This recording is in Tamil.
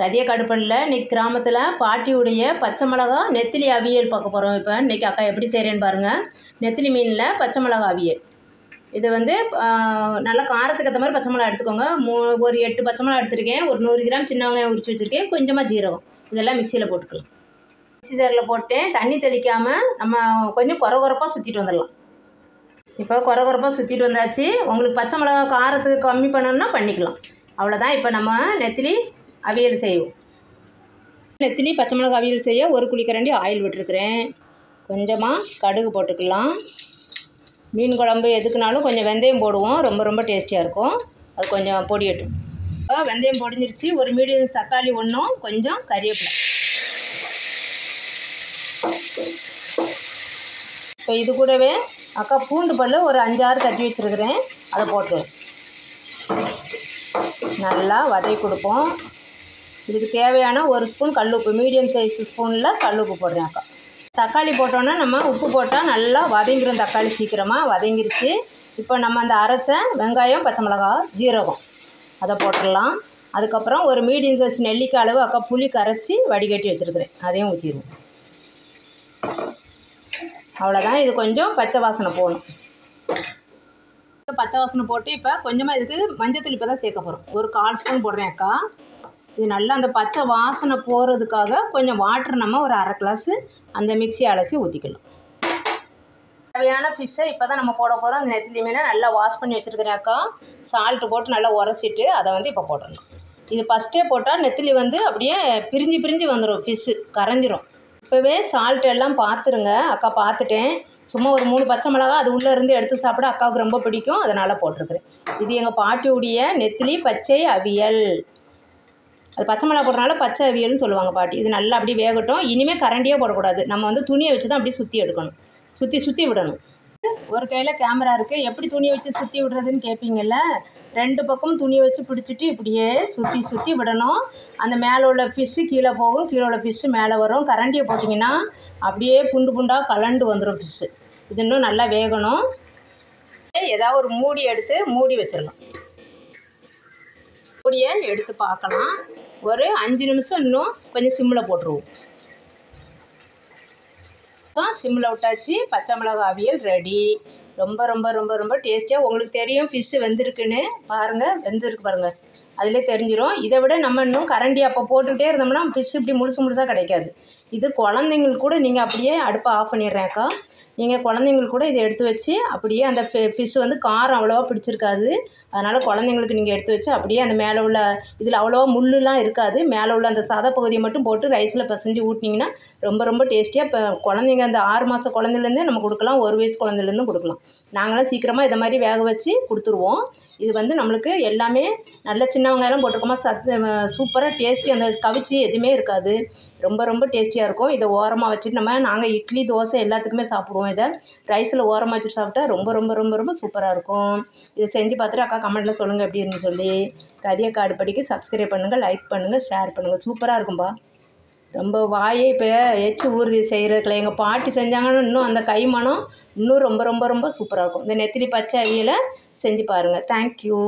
ரதியக்காடு பண்ணல இன்றைக்கி கிராமத்தில் பாட்டியுடைய பச்சை மிளகா நெத்திலி அவியல் பார்க்க போகிறோம். இப்போ இன்றைக்கி அக்கா எப்படி செய்கிறேன்னு பாருங்கள். நெத்திலி மீனில் பச்சை மிளகா அவியல். இது வந்து நல்லா காரத்துக்கு ஏற்ற மாதிரி பச்சை மிளகா எடுத்துக்கோங்க. ஒரு 8 பச்சை மிளகா எடுத்துருக்கேன். ஒரு 100 கிராம் சின்ன வெங்காயம் உரித்து வச்சுருக்கேன். கொஞ்சமாக ஜீரகம் இதெல்லாம் மிக்சியில் போட்டுக்கலாம். மிக்சி ஜாரில் போட்டேன். தண்ணி தெளிக்காமல் நம்ம கொஞ்சம் குறப்பாக சுற்றிட்டு வந்துடலாம். இப்போ குறப்பாக சுற்றிட்டு வந்தாச்சு. உங்களுக்கு பச்சை மிளகா காரத்துக்கு கம்மி பண்ணணுன்னா பண்ணிக்கலாம். அவ்வளோதான். இப்போ நம்ம நெத்திலி அவியல் செய்வோம். நெத்திலி பச்சை மிளகா அவியல் செய்ய 1 குழிக்கரண்டி ஆயில் விட்டுருக்குறேன். கொஞ்சமாக கடுகு போட்டுக்கலாம். மீன் குழம்பு எதுக்குனாலும் கொஞ்சம் வெந்தயம் போடுவோம். ரொம்ப டேஸ்டியாக இருக்கும். அது கொஞ்சம் பொடியட்டும். இப்போ வெந்தயம் பொடிஞ்சிருச்சு. ஒரு மீடியம் தக்காளி ஒன்றும் கொஞ்சம் கறிவேப்பிலை. இப்போ இது கூடவே அக்கா பூண்டு பல் ஒரு 5-6 தட்டி வச்சுருக்கிறேன். அதை போட்டுருவேன். நல்லா வதக்கி கொடுப்போம். இதுக்கு தேவையான 1 ஸ்பூன் கல்லுப்பு, மீடியம் சைஸ் ஸ்பூனில் கல்லுப்பு போடுறேன் அக்கா. தக்காளி போட்டோன்னா நம்ம உப்பு போட்டால் நல்லா வதங்கிடும். தக்காளி சீக்கிரமாக வதங்கிருச்சு. இப்போ நம்ம அந்த அரைச்ச வெங்காயம், பச்சை மிளகா, ஜீரகம் அதை போட்டுடலாம். அதுக்கப்புறம் ஒரு மீடியம் சைஸ் நெல்லிக்காய் அளவு அக்கா புளி கரைச்சி வடிகட்டி வச்சுருக்கிறேன். அதையும் ஊற்றிடுவோம். அவ்வளோதான். இது கொஞ்சம் பச்சை வாசனை போகணும். பச்சை வாசனை போட்டு இப்போ கொஞ்சமாக இதுக்கு மஞ்சத்தூள் இப்போ தான் சேர்க்க போகிறோம். ஒரு 1/4 ஸ்பூன் போடுறேன் அக்கா. இது நல்லா அந்த பச்சை வாசனை போகிறதுக்காக கொஞ்சம் வாட்டர் நம்ம ஒரு 1/2 கிளாஸு அந்த மிக்ஸி அலசி ஊற்றிக்கலாம். தேவையான ஃபிஷ்ஷை இப்போ தான் நம்ம போட போகிறோம். அந்த நெத்திலி மீனை நல்லா வாஷ் பண்ணி வச்சுருக்கிறேன் அக்கா. சால்ட்டு போட்டு நல்லா உரசிட்டு அதை வந்து இப்போ போட்டுடலாம். இது ஃபஸ்ட்டே போட்டால் நெத்திலி வந்து அப்படியே பிரிஞ்சு வந்துடும். ஃபிஷ்ஷு கரைஞ்சிரும். இப்போவே சால்ட் எல்லாம் பார்த்துருங்க. அக்கா பார்த்துட்டேன். சும்மா ஒரு 3 பச்சை மிளகா அது உள்ளே இருந்து எடுத்து சாப்பிட அக்காவுக்கு ரொம்ப பிடிக்கும். அதனால் போட்டிருக்கிறேன். இது எங்கள் பாட்டியுடைய நெத்திலி பச்சை அவியல். அது பச்சை மிளகா போடுறதுனால பச்சை அவியல்னு சொல்லுவாங்க பாட்டி. இது நல்லா அப்படி வேகட்டும். இனிமேல் கரண்டியே போடக்கூடாது. நம்ம வந்து துணியை வச்சு தான் அப்படி சுற்றி எடுக்கணும். சுற்றி விடணும். ஒரு கையில் கேமரா இருக்குது. எப்படி துணியை வச்சு சுற்றி விடுறதுன்னு கேட்பீங்கள்ல. 2 பக்கமும் துணியை வச்சு பிடிச்சிட்டு இப்படியே சுற்றி விடணும். அந்த மேலே உள்ள ஃபிஷ்ஷு கீழே போகும், கீழே உள்ள ஃபிஷ்ஷு மேலே வரும். கரண்டியை போட்டிங்கன்னா அப்படியே புண்டாக கலண்டு வந்துடும் ஃபிஷ்ஷு. இது இன்னும் நல்லா வேகணும். ஏதாவது ஒரு மூடி எடுத்து மூடி வச்சிடலாம். மூடியை எடுத்து பார்க்கலாம். ஒரு 5 நிமிஷம் இன்னும் கொஞ்சம் சிம்மில் போட்டுருவோம். சிம்மில் விட்டாச்சு. பச்சை மிளகா அவியல் ரெடி. ரொம்ப டேஸ்டியாக. உங்களுக்கு தெரியும் ஃபிஷ்ஷு வெந்திருக்குன்னு. பாருங்கள், வெந்திருக்கு பாருங்கள். அதிலே தெரிஞ்சிடும். இதை விட நம்ம இன்னும் கரண்டி அப்போ போட்டுக்கிட்டே இருந்தோம்னா ஃபிஷ் இப்படி முழுசாக கிடைக்காது. இது குழந்தைங்களுக்கு கூட நீங்கள் அப்படியே அடுப்பை ஆஃப் பண்ணிடுறேன்க்கா. நீங்கள் குழந்தைங்களுக்கு கூட இதை எடுத்து வச்சு அப்படியே அந்த ஃபிஷ் வந்து காரம் அவ்வளோவா பிடிச்சிருக்காது. அதனால் குழந்தைங்களுக்கு நீங்கள் எடுத்து வச்சு அப்படியே அந்த மேலே உள்ள இதில் அவ்வளோவா முள்ளுலாம் இருக்காது. மேலே உள்ள அந்த சதை பகுதியை மட்டும் போட்டு ரைஸில் பிசைஞ்சு ஊட்டினீங்கன்னா ரொம்ப டேஸ்டியாக. இப்போ குழந்தைங்க அந்த 6 மாத குழந்தைலேருந்தே நம்ம கொடுக்கலாம். 1 வயசு குழந்தைலேருந்தும் கொடுக்கலாம். நாங்களாம் சீக்கிரமாக இதை மாதிரி வேக வச்சு கொடுத்துருவோம். இது வந்து நம்மளுக்கு எல்லாமே நல்ல சின்ன வெங்காயம் போட்டிருக்கோமா சூப்பராக டேஸ்டி. அந்த கவிச்சி எதுவுமே இருக்காது. ரொம்ப டேஸ்டியாக இருக்கும். இதை ஓரமாக வச்சுட்டு நாங்கள் இட்லி, தோசை எல்லாத்துக்குமே சாப்பிடுவோம். இதை ரைஸில் ஓரமாக வச்சுட்டு சாப்பிட்டா ரொம்ப சூப்பராக இருக்கும். இதை செஞ்சு பார்த்துட்டு அக்கா கமெண்ட்டில் சொல்லுங்கள் எப்படி இருக்குன்னு சொல்லி. ரதியக்காடு படிக்கு சப்ஸ்கிரைப் பண்ணுங்கள், லைக் பண்ணுங்கள், ஷேர் பண்ணுங்கள். சூப்பராக இருக்கும்பா. ரொம்ப வாயே இப்போ எச்சு ஊறுதி செய்கிறதுக்குள்ள எங்கள் பாட்டி செஞ்சாங்கன்னா இன்னும் அந்த கைமணம் இன்னும் ரொம்ப சூப்பராக இருக்கும். இந்த நெத்திலி பச்சை அவியலை செஞ்சு பாருங்கள். தேங்க்யூ.